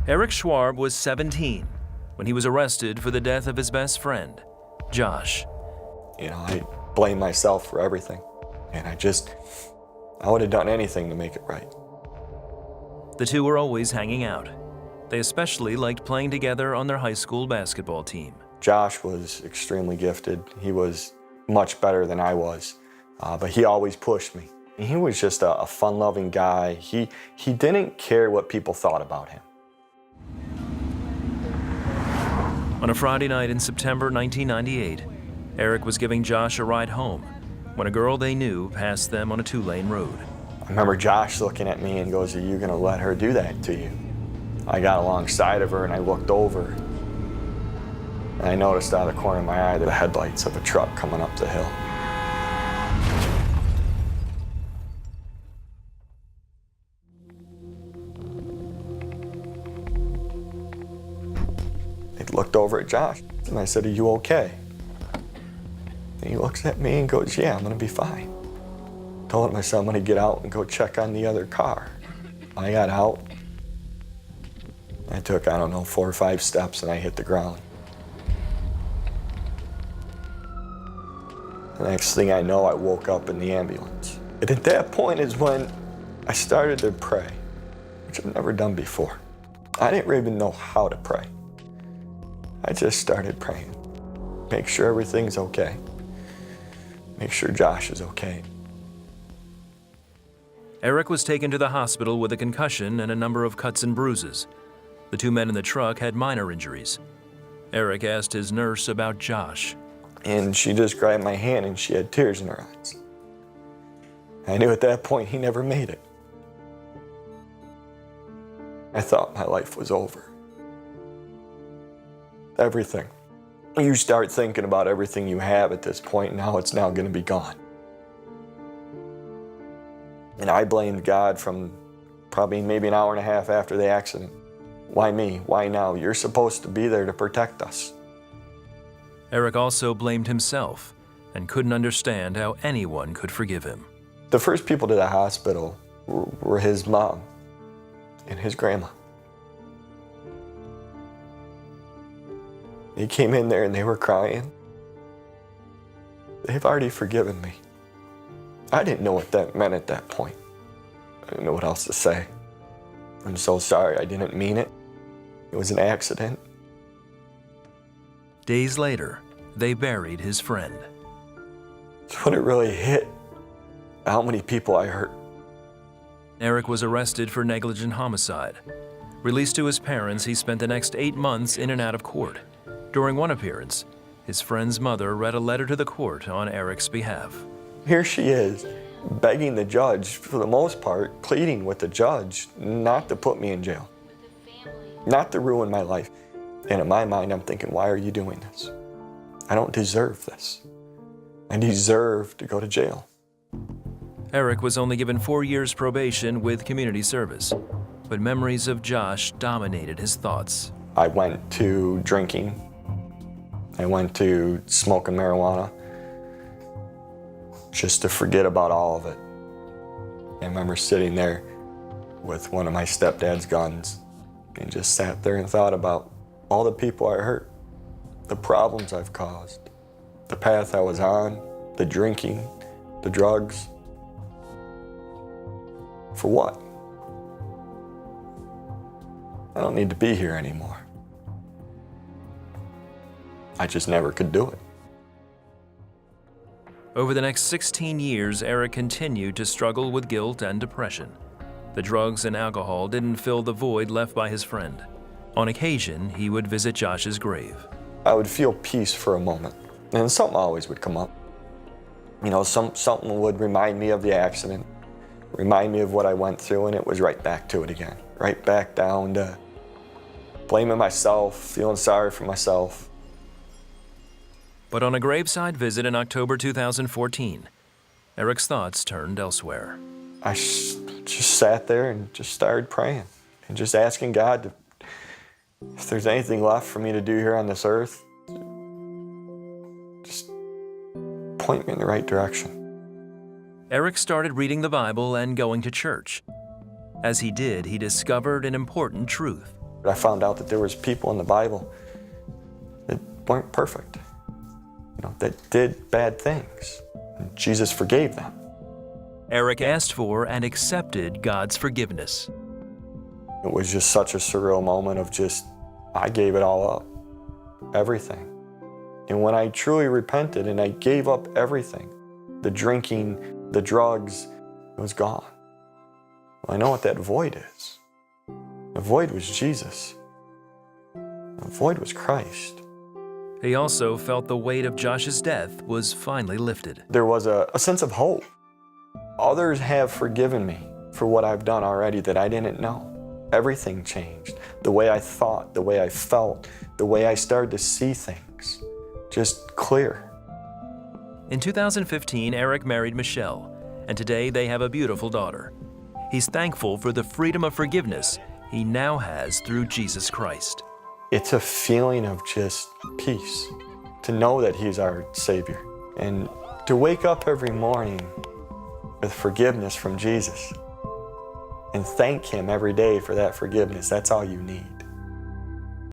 Eric Schwarb was 17 when he was arrested for the death of his best friend, Josh. I blame myself for everything. And I would have done anything to make it right. The two were always hanging out. They especially liked playing together on their high school basketball team. Josh was extremely gifted. He was much better than I was, but he always pushed me. He was just a fun-loving guy. He didn't care what people thought about him. On a Friday night in September 1998, Eric was giving Josh a ride home when a girl they knew passed them on a two-lane road. I remember Josh looking at me and goes, "Are you gonna let her do that to you?" I got alongside of her and I looked over and I noticed out of the corner of my eye the headlights of a truck coming up the hill. I looked over at Josh and I said, "Are you okay?" And he looks at me and goes, "Yeah, I'm gonna be fine." Told him, I said, "I'm gonna get out and go check on the other car." I got out. I took, 4 or 5 steps and I hit the ground. The next thing I know, I woke up in the ambulance. And at that point is when I started to pray, which I've never done before. I didn't even know how to pray. I just started praying. Make sure everything's okay. Make sure Josh is okay. Eric was taken to the hospital with a concussion and a number of cuts and bruises. The two men in the truck had minor injuries. Eric asked his nurse about Josh. And she just grabbed my hand and she had tears in her eyes. I knew at that point he never made it. I thought my life was over. Everything. You start thinking about everything you have at this point, now it's now going to be gone. And I blamed God from probably maybe an hour and a half after the accident. Why me? Why now? You're supposed to be there to protect us. Eric also blamed himself and couldn't understand how anyone could forgive him. The first people to the hospital were his mom and his grandma. They came in there and they were crying. They've already forgiven me. I didn't know what that meant at that point. I didn't know what else to say. I'm so sorry, I didn't mean it. It was an accident. Days later, they buried his friend. It's when it really hit how many people I hurt. Eric was arrested for negligent homicide. Released to his parents, he spent the next 8 months in and out of court. During one appearance, his friend's mother read a letter to the court on Eric's behalf. Here she is, begging the judge, for the most part, pleading with the judge not to put me in jail, not to ruin my life. And in my mind, I'm thinking, why are you doing this? I don't deserve this. I deserve to go to jail. Eric was only given 4 years probation with community service, but memories of Josh dominated his thoughts. I went to drinking. I went to smoking marijuana just to forget about all of it. I remember sitting there with one of my stepdad's guns and just sat there and thought about all the people I hurt, the problems I've caused, the path I was on, the drinking, the drugs. For what? I don't need to be here anymore. I just never could do it. Over the next 16 years, Eric continued to struggle with guilt and depression. The drugs and alcohol didn't fill the void left by his friend. On occasion, he would visit Josh's grave. I would feel peace for a moment, and something always would come up. Something would remind me of the accident, remind me of what I went through, and it was right back to it again. Right back down to blaming myself, feeling sorry for myself. But on a graveside visit in October 2014, Eric's thoughts turned elsewhere. I just sat there and just started praying and just asking God if there's anything left for me to do here on this earth, just point me in the right direction. Eric started reading the Bible and going to church. As he did, he discovered an important truth. But I found out that there was people in the Bible that weren't perfect, that did bad things. And Jesus forgave them. Eric asked for and accepted God's forgiveness. It was just such a surreal moment of I gave it all up, everything. And when I truly repented and I gave up everything, the drinking, the drugs, it was gone. Well, I know what that void is. The void was Jesus. The void was Christ. He also felt the weight of Josh's death was finally lifted. There was a sense of hope. Others have forgiven me for what I've done already that I didn't know. Everything changed. The way I thought, the way I felt, the way I started to see things, just clear. In 2015, Eric married Michelle, and today they have a beautiful daughter. He's thankful for the freedom of forgiveness he now has through Jesus Christ. It's a feeling of just peace, to know that He's our Savior, and to wake up every morning with forgiveness from Jesus and thank Him every day for that forgiveness. That's all you need.